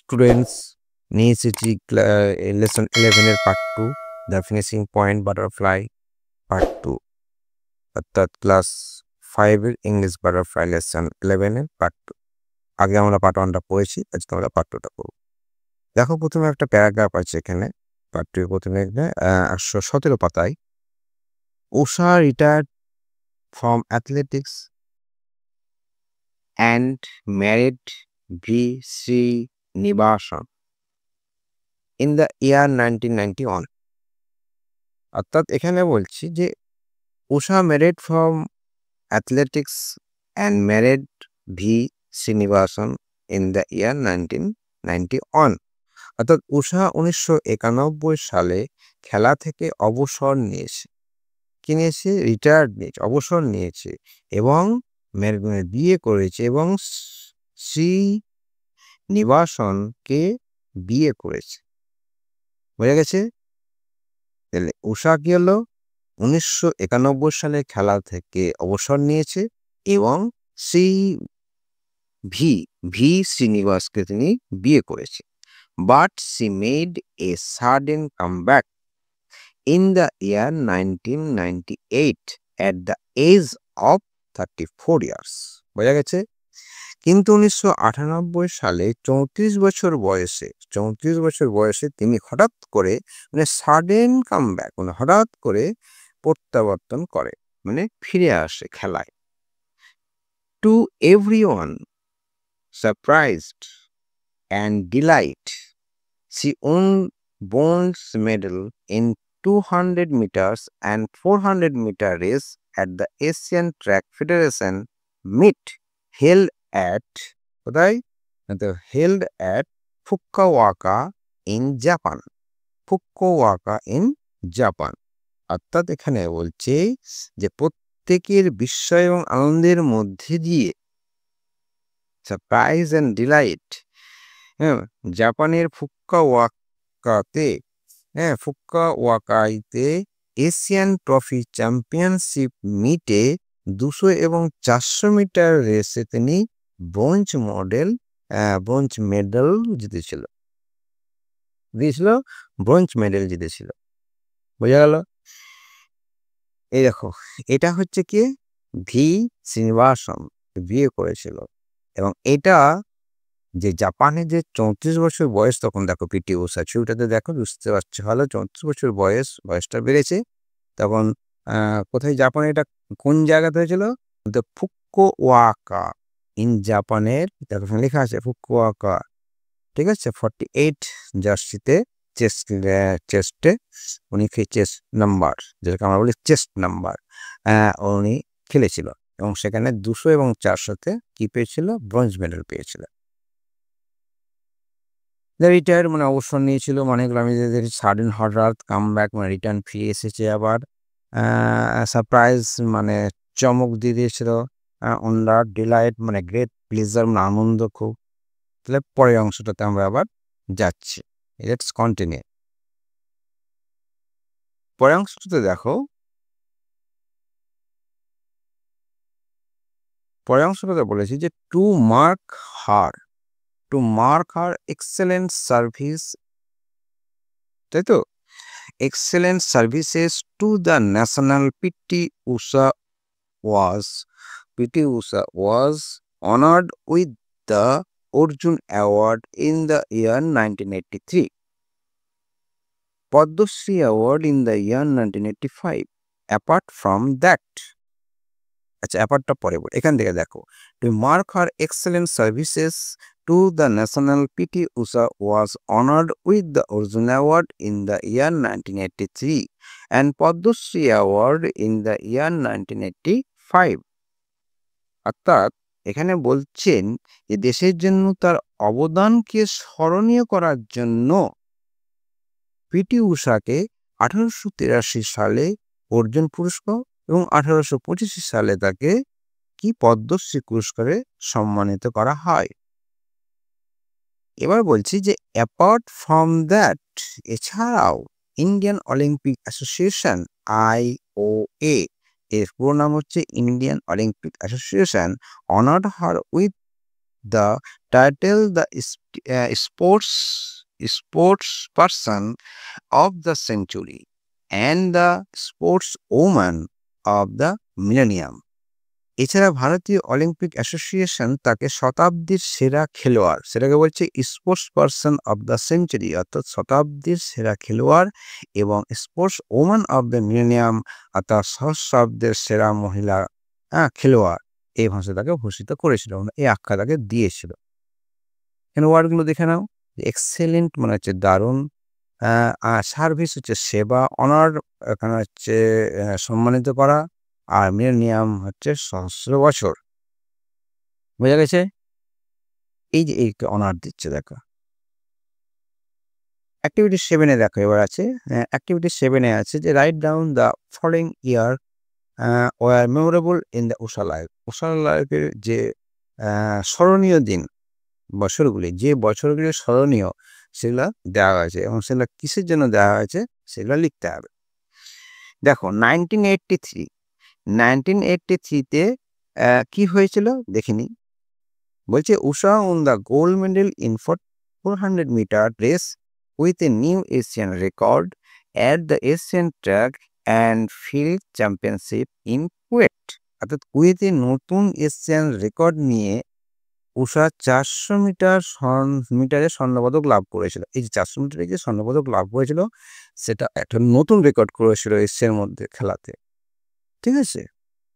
Students নিয়ে এসেছি lesson 11 এর part 2 the finishing point butterfly part 2 অর্থাৎ ক্লাস 5 এর ইংলিশ বাটারফ্লাই লেসন 11 এর পার্ট 2। আগে আমরা পার্ট 1টা পড়েছি, আজকে আমরা পার্ট 2টা পড়ব। দেখো প্রথমে একটা প্যারাগ্রাফ আছে এখানে পার্ট 2 এর প্রথমে 117 পাতায়। Usha retired from athletics and married V. Srinivasan in the year 1991. অর্থাৎ এখানে বলছি যে Usha married from athletics and married V Srinivasan in the year 1991। অর্থাৎ উষা 1991 সালে খেলা থেকে অবসর নিয়েছে। কি নিয়েছে? রিটায়ার্ড নিয়েছে, অবসর নিয়েছে এবং বিয়ে করেছে এবং শ্রীনিবাসনকে বিয়ে করেছে। বোঝা গেছে? তাহলে উষা কি হলো? 1991 সালে খেলা থেকে অবসর নিয়েছে এবং ভি শ্রীনিবাসকে তিনি বিয়ে করেছে। But she made a sudden comeback in the year 1998 at the age of 34 years. বোঝা গেছে? কিন্তু 1998 সালে 34 বছর বয়সে তিনি হঠাৎ করে সাডেন কামব্যাক হঠাৎ করে প্রত্যাবর্তন করে, ফিরে আসে খেলায়। To everyone surprised and delight she won bronze medal in 200 meters and 400 meter race at the Asian Track Federation meet held at Fukuoka in Japan. অর্থাৎ এখানে বলছে যে প্রত্যেকের বিস্ময় এবং আনন্দের মধ্যে দিয়ে সারপ্রাইজ এন্ড ডিলাইট জাপানের ফুকুওকাতে এশিয়ান ট্রফি চ্যাম্পিয়নশিপ মিটে 200 এবং 400 মিটার রেসে তিনি ব্রোঞ্জ মেডেল জিতেছিল। বোঝা গেল? এই দেখো, এটা হচ্ছে কি ভি শ্রীনিবাসন বিয়ে করেছিল এবং এটা যে জাপানে যে 34 বছর বয়স, তখন দেখো পিটি উষা ছবিটাতে দেখো, বুঝতে পারছো ভালো, 34 বছর বয়সটা বেড়েছে তখন। কোথায় জাপানে, এটা কোন জায়গাতে হয়েছিল? ফুকুওকা ইন জাপানের, দেখো লেখা আছে ফুকুওকা, ঠিক আছে। 48 জার্সিতে চেস্টে উনি চেস্ট নাম্বার, যেটাকে আমরা বলি চেস্ট নাম্বার, উনি খেলেছিল এবং সেখানে 200 এবং 400-তে কি পেয়েছিল? ব্রোঞ্জ মেডেল পেয়েছিল। রিটায়ার অবসর নিয়েছিল, আমি সাডেন হঠাৎ কামব্যাক রিটার্ন ফিরে এসেছে আবার। সারপ্রাইজ চমক দিয়ে দিয়েছিল। অন্ডার ডিলাইট গ্রেট প্লেজার আনন্দ খুব। তাহলে পরের অংশটাতে আমরা আবার যাচ্ছি। Let's continue. পরের অংশটাতে দেখো, পরের অংশটাতে বলেছি যে two mark her excellent service, তাই তো, excellent services to the national. PT Usha was honored with the Arjun Award in the year 1983, Padma Shri Award in the year 1985. Apart from that, আচ্ছা অ্যাপার্টটা পরে বল, এখান থেকে দেখো, to mark her excellent services to the national, PT Usha was honored with the Arjun Award in the year 1983 and Padma Shri Award in the year 1985. অর্থাৎ এখানে বলছেন যে দেশের জন্য তার অবদানকে স্মরণীয় করার জন্য পিটি উষাকে 1883 সালে অর্জুন পুরস্কার এবং 1825 সালে তাকে কি পদ্মশ্রী পুরস্কারে সম্মানিত করা হয়। এবার বলছি যে অ্যাপার্ট ফ্রম দ্যাট, এছাড়াও ইন্ডিয়ান অলিম্পিক অ্যাসোসিয়েশন IOA, এর পুরো নাম হচ্ছে Indian Olympic association, honoured her with the title the sports person of the century and the sportswoman of the millennium. এছাড়া ভারতীয় অলিম্পিক অ্যাসোসিয়েশন তাকে শতাব্দীর সেরা খেলোয়াড়, সেটাকে বলছে sports person of the century, অর্থাৎ শতাব্দীর সেরা খেলোয়াড়, এবং sports woman of the millennium, অর্থাৎ সহস্রাব্দের সেরা মহিলা খেলোয়াড়, এই ভাষায় তাকে ভূষিত করেছিল, এই আখ্যা তাকে দিয়েছিল। এখানে ওয়ার্ডগুলো দেখে নাও। এক্সেলেন্ট মানে হচ্ছে দারুণ, সার্ভিস হচ্ছে সেবা, অনার এখানে হচ্ছে সম্মানিত করা, আর মিলেনিয়াম হচ্ছে সহস্র বছর। বোঝা গেছে? এই যে এই অনার দিচ্ছে দেখো। অ্যাক্টিভিটি 7-এ দেখো এবার আছে, অ্যাক্টিভিটি 7-এ আছে যে write down the following year were memorable in the Usha life. Usha লাইফের যে স্মরণীয় দিন, বছরগুলি, যে বছরগুলি স্মরণীয় সেগুলো দেওয়া হয়েছে, এবং সেগুলো কিসের জন্য দেওয়া হয়েছে সেগুলো লিখতে হবে। দেখো 1983-তে কি হয়েছিল দেখিনি। বলছে Usha won the gold medal in 400 metre race with a new Asian record at the Asian track and field championship in Kuwait. অর্থাৎ কুয়েতে নতুন এশিয়ান রেকর্ড নিয়ে উষা 400 মিটারে স্বর্ণপদক লাভ করেছিল। এই যে 400 মিটারে যে স্বর্ণপদক লাভ করেছিল সেটা একটা নতুন রেকর্ড করেছিল এশিয়ার মধ্যে খেলাতে। ঠিক আছে?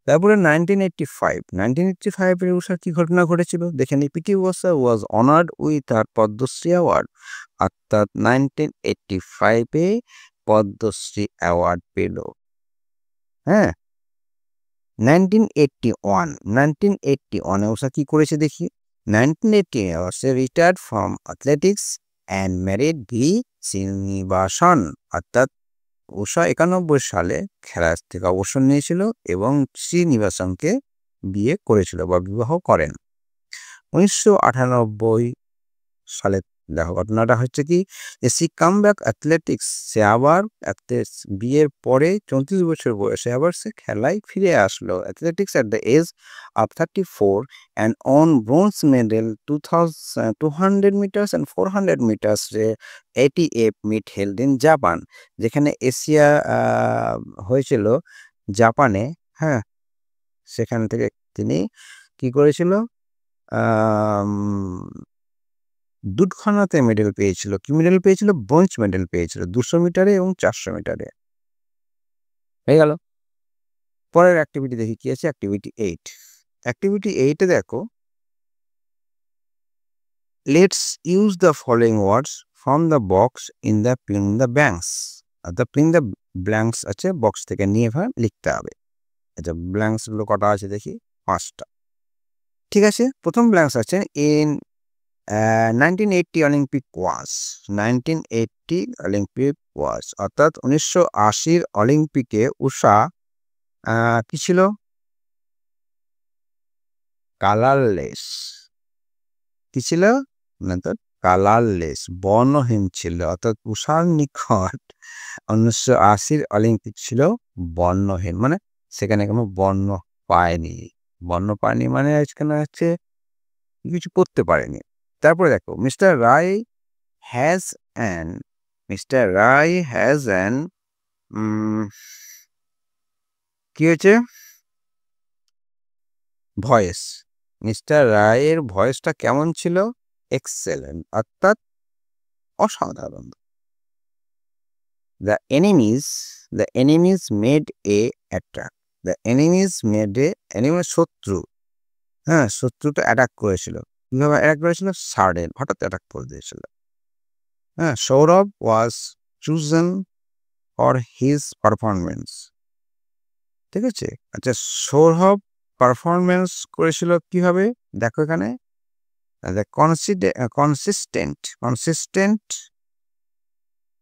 তারপরে 1985 উষার কি ঘটনা ঘটেছিল দেখে নি। PT Usha was honoured with a Padma Shri award, অর্থাৎ 1985-এ পদ্মশ্রী অ্যাওয়ার্ড পেল। হ্যাঁ, 1981-এ উষা কি করেছে দেখি। 1980 সে retired from athletics and married V Srinivasan, অর্থাৎ উষা 91 সালে খেলা থেকে অবসর নিয়েছিল এবং শ্রীনিবাসনকে বিয়ে করেছিল বা বিবাহ করেন। 1998 সালে দেখো ঘটনাটা হচ্ছে কি, সি কাম ব্যাক অ্যাথলেটিক্স, সে আবার বিয়ের পরে 34 বছর বয়সে আবার সে খেলায় ফিরে আসলো। Athletics at the age of 34 and won bronze medal 200 metres অ্যান্ড 400 metres ATF meet held in Japan, যেখানে এশিয়া হয়েছিল জাপানে। হ্যাঁ, সেখান থেকে তিনি কি করেছিল, দুধখানাতে মেডেল পেয়েছিল। কি মেডেল পেয়েছিল? ব্রোঞ্জ মেডেল পেয়েছিল 200 মিটারে এবং 400 মিটারে। হয়ে গেল। পরের অ্যাক্টিভিটি দেখি কি আছে, অ্যাক্টিভিটি 8। অ্যাক্টিভিটি 8-এ দেখো, let's use the following words from the box in the fill the blanks. অর্থাৎ ফিল দ্য ব্ল্যাঙ্কস আছে, বক্স থেকে নিয়ে লিখতে হবে। আচ্ছা, ব্ল্যাঙ্কসগুলো কটা আছে দেখি, 5টা। ঠিক আছে, প্রথম ব্ল্যাঙ্কস আছে ইন 1980 অলিম্পিক ওয়াজ। 1980 অলিম্পিক ওয়াজ, অর্থাৎ 1980 অলিম্পিকে উষা কি ছিল? কালারলেস। কি ছিল? কালারলেস, বর্ণহীন ছিল। অর্থাৎ উষার নিকট 1980 অলিম্পিক ছিল বর্ণহীন, মানে সেখানে কোনো বর্ণ পায়নি। বর্ণ পায়নি মানে এখানে হচ্ছে কিছু করতে পারেনি। তারপরে দেখো, মিস্টার রায় হ্যাজ অ্যান কি হয়েছে, ভয়েস। মিস্টার রায়ের ভয়েসটা কেমন ছিল? এক্সেলেন্ট, অর্থাৎ অসাধারণ। The enemies made a attack. The enemies made a, enemy শত্রু, হ্যাঁ শত্রুটা অ্যাটাক করেছিল। কিভাবে অ্যাটাক করেছিল? সাডেন, হঠাৎ অ্যাটাক করে দিয়েছিল। হ্যাঁ, সৌরভ ওয়াজ চুজেন ফর হিজ পারফরমেন্স। ঠিক আছে। আচ্ছা, সৌরভ পারফরমেন্স করেছিল কিভাবে দেখো এখানে, কনসিস্টেন্ট,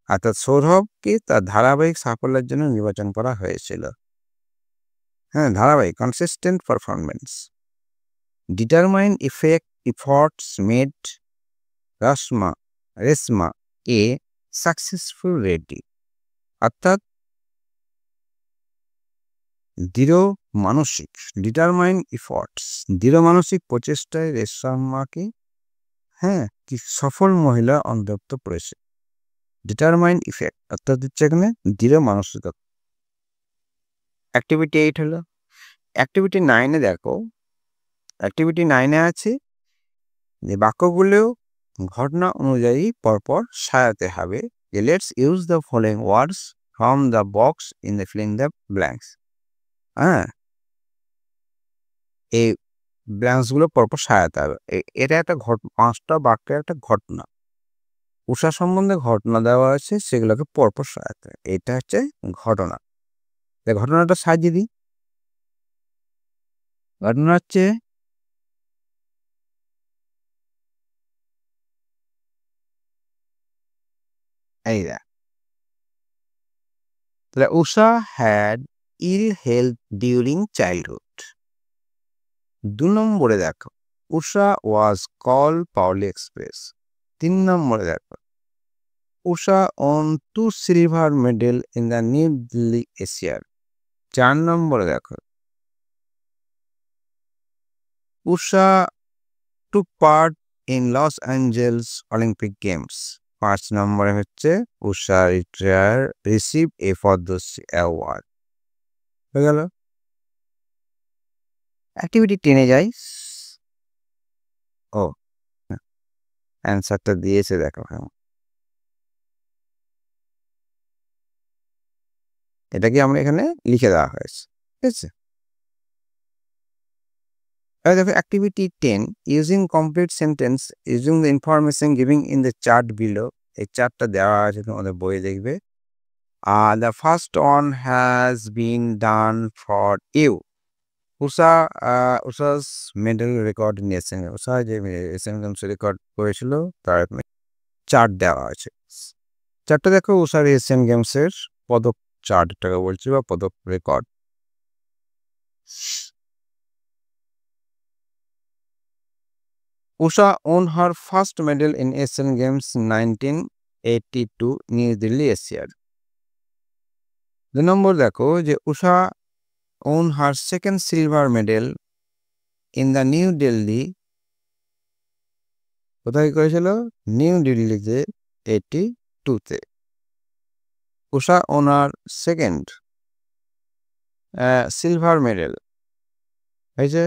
অর্থাৎ সৌরভকে তার ধারাবাহিক সাফল্যের জন্য নির্বাচন করা হয়েছিল। হ্যাঁ, ধারাবাহিক, consistent performance. Determine efforts made Reshma a successful ready, অর্থাৎ দৃঢ় মানসিক ডিটারমাইন এফর্টস, দৃঢ় মানসিক প্রচেষ্টায় রেশমাকে কি সফল মহিলা অন্তর্ভুক্ত করেছে। ডিটারমাইন ইফেক্ট অর্থাৎ হচ্ছে এখানে দৃঢ় মানসিকতা। অ্যাক্টিভিটি 8 হলো। অ্যাক্টিভিটি 9-এ দেখো, অ্যাক্টিভিটি 9-এ আছে যে বাক্যগুলো ঘটনা অনুযায়ী পরপর সাজাতে হবে। Let's use the following words from the box in the filling the blanks. এই ব্ল্যাঙ্কসগুলো পরপর সাজাতে হবে। এটা একটা 5টা বাক্যের একটা ঘটনা, উষা সম্বন্ধে ঘটনা দেওয়া আছে, সেগুলোকে পরপর সাজাতে হবে। এটা হচ্ছে ঘটনা। ঘটনাটা সাজিয়ে দিই। ঘটনা হচ্ছে এই দেখ, তাহলে উষা had ill health during childhood. 2 নম্বরে দেখো, উষা ওয়াজ কল পাওলি এক্সপ্রেস। 3 নম্বরে দেখো, উষা on 2 silver medal in the new Delhi এশিয়ার। 4 নম্বরে দেখো, উষা took part in Los Angeles Olympic games. 5 নম্বরে হচ্ছে উষা রিসিভ এ পদ্মশ্রী অ্যাওয়ার্ড। হয়ে গেল। অ্যাক্টিভিটি 10-এ যাই। ও অ্যান্সারটা দিয়েছে দেখো। এটাকে আমরা এখানে লিখে দেওয়া হয়েছে, ঠিক আছে। এবার দেখো activity 10, using complete sentence using the information giving in the chart below. এই চার্টটা দেওয়া আছে, তোমাদের বইয়ে দেখবে। The first one has been done for you. Usha's medal record in Asian, Usha যে এশিয়ান গেমস রেকর্ড করেছিল তার চার্ট দেওয়া আছে। চার্টটা দেখো, উষার এশিয়ান গেমসের পদক চার্টটাকে বলছি, বা পদক record. Usha won her first medal in Asian Games 1982 New Delhi Asia. 2 নম্বর দেখো যে উষা won her second silver medal in the New Delhi, কোথায় করেছিল? নিউ দিল্লিতে 82-তে। উষা won her second silver medal, হয়েছে।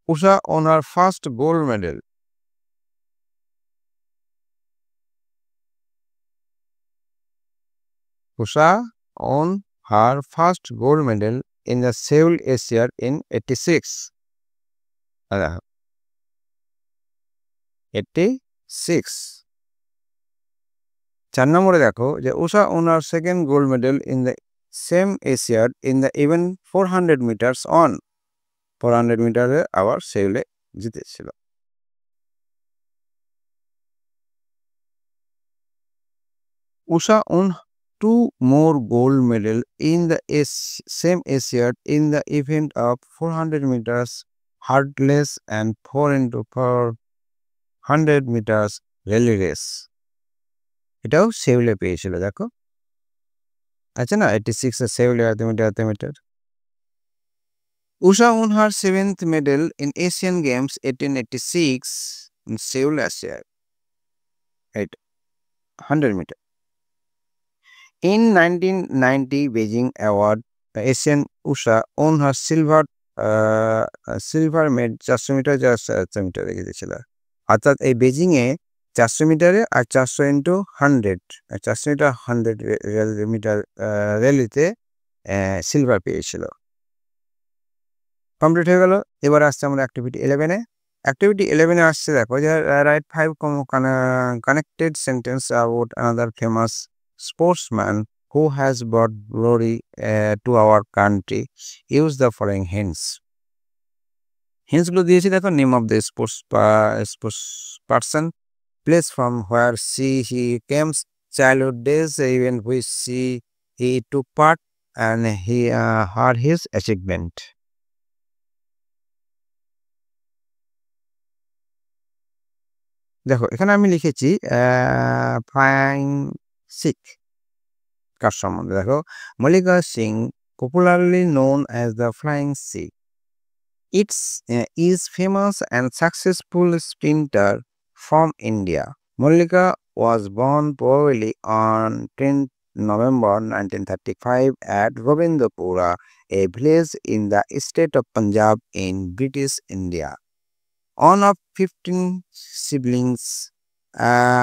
উষা won her first gold medal. Usha won her first gold medal in the Seoul Asia in 86. 86। 4 নম্বরে দেখো যে উষা won her second gold medal in the same Asia in the event 400 meters on। 400 মিটারে আবার সেউলে জিতেছিল। Usha won 2 more gold medal in the same Asia in the event of 400 meters hurdles and 4x400 meters relay race। এটাও সেউলে পেয়েছিল দেখো, আছে না 86 এর সেউলে 100 metre. Usha won her 7th medal in Asian Games 1886 in Seoul, Asia, 100 meter. In 1990 Beijing Award, Asian Usha won her silver medal 400 metre 400 metre রেখেছিল। অর্থাৎ এই Beijing এ 400 মিটারে আর 400 ইন্টু 100, 400 মিটার 100 মিটার র্যালিতে সিলভার পেয়েছিল। কমপ্লিট হয়ে গেল। এবার আসছে আমরা অ্যাক্টিভিটি 11-এ। অ্যাক্টিভিটি 11-এ আসছে দেখো যে right 5 connected sentence about another famous sportsman who has brought glory to our country. Use the following hints. হিন্টসগুলো দিয়েছি দেখো, name of the sports person, place from where he came, childhood days, event which he took part, and her his achievement. দেখো এখানে আমি লিখেছি fine sick, কার সম্বন্ধে দেখো, Mallika Singh popularly known as the Flying Sea. Is famous and successful sprinter from India. Mallika was born probably on 10th November 1935 at Govindpura, a village in the state of Punjab in British India. One of 15 siblings,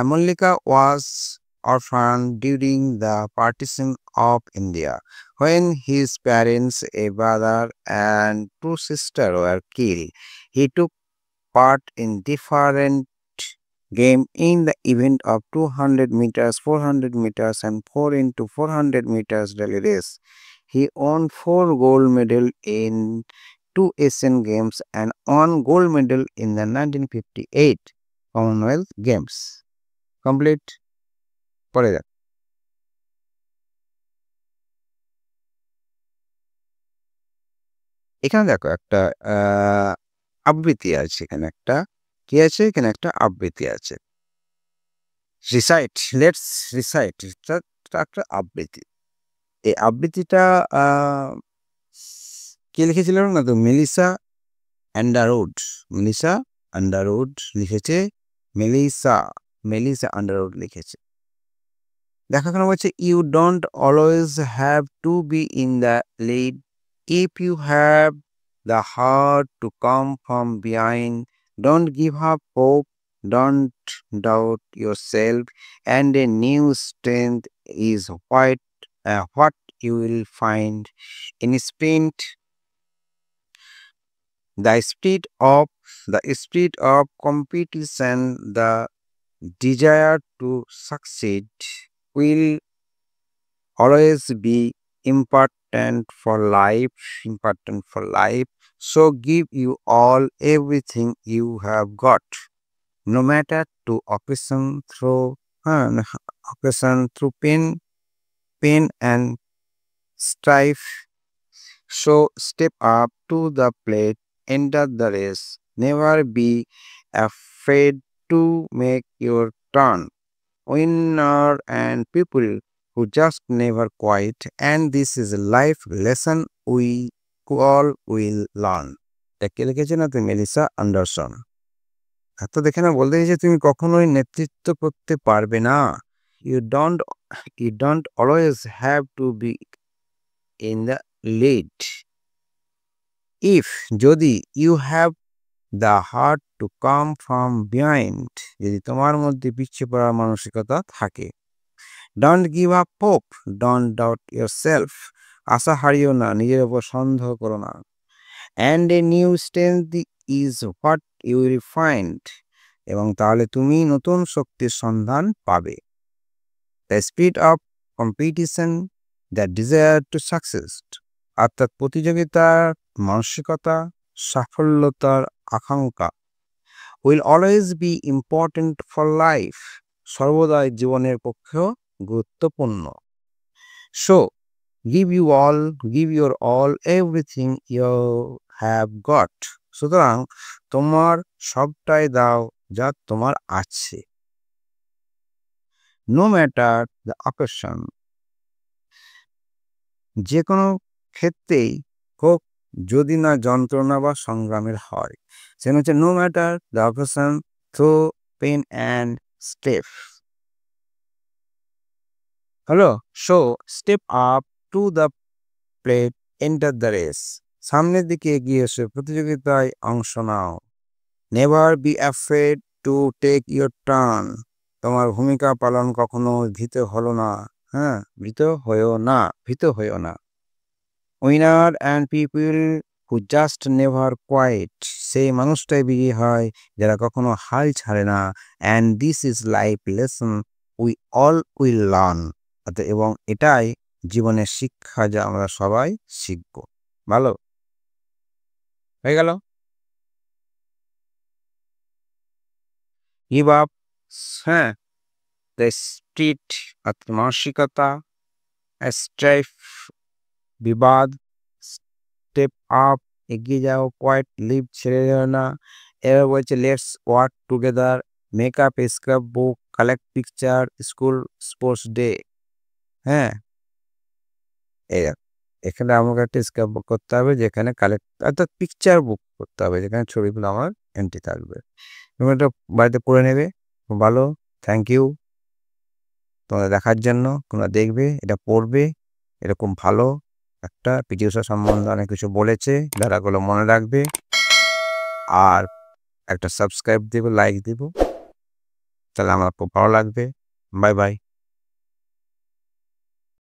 Mallika was orphaned during the partition of India, when his parents, a brother and two sisters, were killed. He took part in different games in the event of 200 meters, 400 meters, and 4 into 400 meters relay race. He won 4 gold medals in 2 Asian Games and 1 gold medal in the 1958 Commonwealth Games. Complete. পরে যাক। এখানে দেখো একটা আবৃত্তি আছে, এখানে একটা কি আছে, এখানে একটা আবৃত্তি আছে। রিসাইট, লেটস রিসাইট, একটা আবৃত্তি। এই আবৃত্তিটা কে লিখেছিলেন না তো, মেলিসা অ্যান্ডারউড। মেলিসা অ্যান্ডারউড লিখেছে, মেলিসা অ্যান্ডারউড লিখেছে। দেখো এখানে বলছে, you don't always have to be in the lead if you have the heart to come from behind. Don't give up hope, don't doubt yourself, and a new strength is what you will find in sprint. The spirit of competition, the desire to succeed will always be important for life. So give you all everything you have got, no matter to occasion through pain and strife. So step up to the plate, enter the race, never be afraid to make your turn. Winner and people who just never quit, and this is a life lesson we all will learn. একে লিখেছে না তুমি, Melissa Anderson. তো দেখে না বলতে যে তুমি কখনোই নেতৃত্ব করতে পারবে না। You don't always have to be in the lead. If যদি you have the heart to come from behind, যদি তোমার মধ্যে পিছিয়ে পড়ার মানসিকতা থাকে। Don't give up hope, don't doubt yourself. আশা হারিও না, নিজের উপর সন্দেহ করো না। And a new strength is what you will find. এবং তাহলে তুমি নতুন শক্তির সন্ধান পাবে। The spirit of competition, the desire to success. অর্থাৎ প্রতিযোগিতার মানসিকতা, সাফল্যতার আকাঙ্ক্ষা, will always be important for life. সর্বদাই জীবনের পক্ষেও গুরুত্বপূর্ণ। So give your all everything you have got. সুতরাং তোমার সবটাই দাও যা তোমার আছে। No matter the occasion, যে কোনো ক্ষেত্রেই হোক, যদি না যন্ত্রণা বা সংগ্রামের হয়। সেটা হচ্ছে no matter the occasion, through pain and strife. Hello, so step up to the plate, enter the race. সামনের দিকে এগিয়ে এসে প্রতিযোগিতায় অংশ নাও। Never be afraid to take your turn. তোমার ভূমিকা পালন কখনো ভীত হলো না, ভীত হয়েও না। Winner and people who just never quit. সেই মানুষটাই বিজয়ী হয় যারা কখনো হাল ছাড়ে না। And this is life lesson we all will learn. এবং এটাই জীবনের শিক্ষা, যা আমরা সবাই শিখব। ভালো হয়ে গেল। গিভ আপ, দ্য স্পিরিট, মানসিকতা, স্ট্রাইফ, বিবাদ, স্টেপ আপ, এগিয়ে যাও, কোয়াইট, লিভ, ছেড়ে যাও না। এবার বলছে let's work together, make up scrap book, collect picture, school sports day. এই দেখো, এখানে আমাকে একটা স্ক্র্যাপ বুক করতে হবে, যেখানে কালেক্ট অর্থাৎ পিকচার বুক করতে হবে, যেখানে ছবিগুলো আমার এন্ট্রি থাকবে। তুমি এটা বাড়িতে পড়ে নেবে, খুব ভালো। থ্যাংক ইউ তোমরা দেখার জন্য। তোমরা দেখবে, এটা পড়বে, এরকম ভালো একটা পিটি ঊষা সম্বন্ধে অনেক কিছু বলেছে, ধারাগুলো মনে রাখবে, আর একটা সাবস্ক্রাইব দেবো, লাইক দেবো, তাহলে আমার খুব ভালো লাগবে। Bye bye.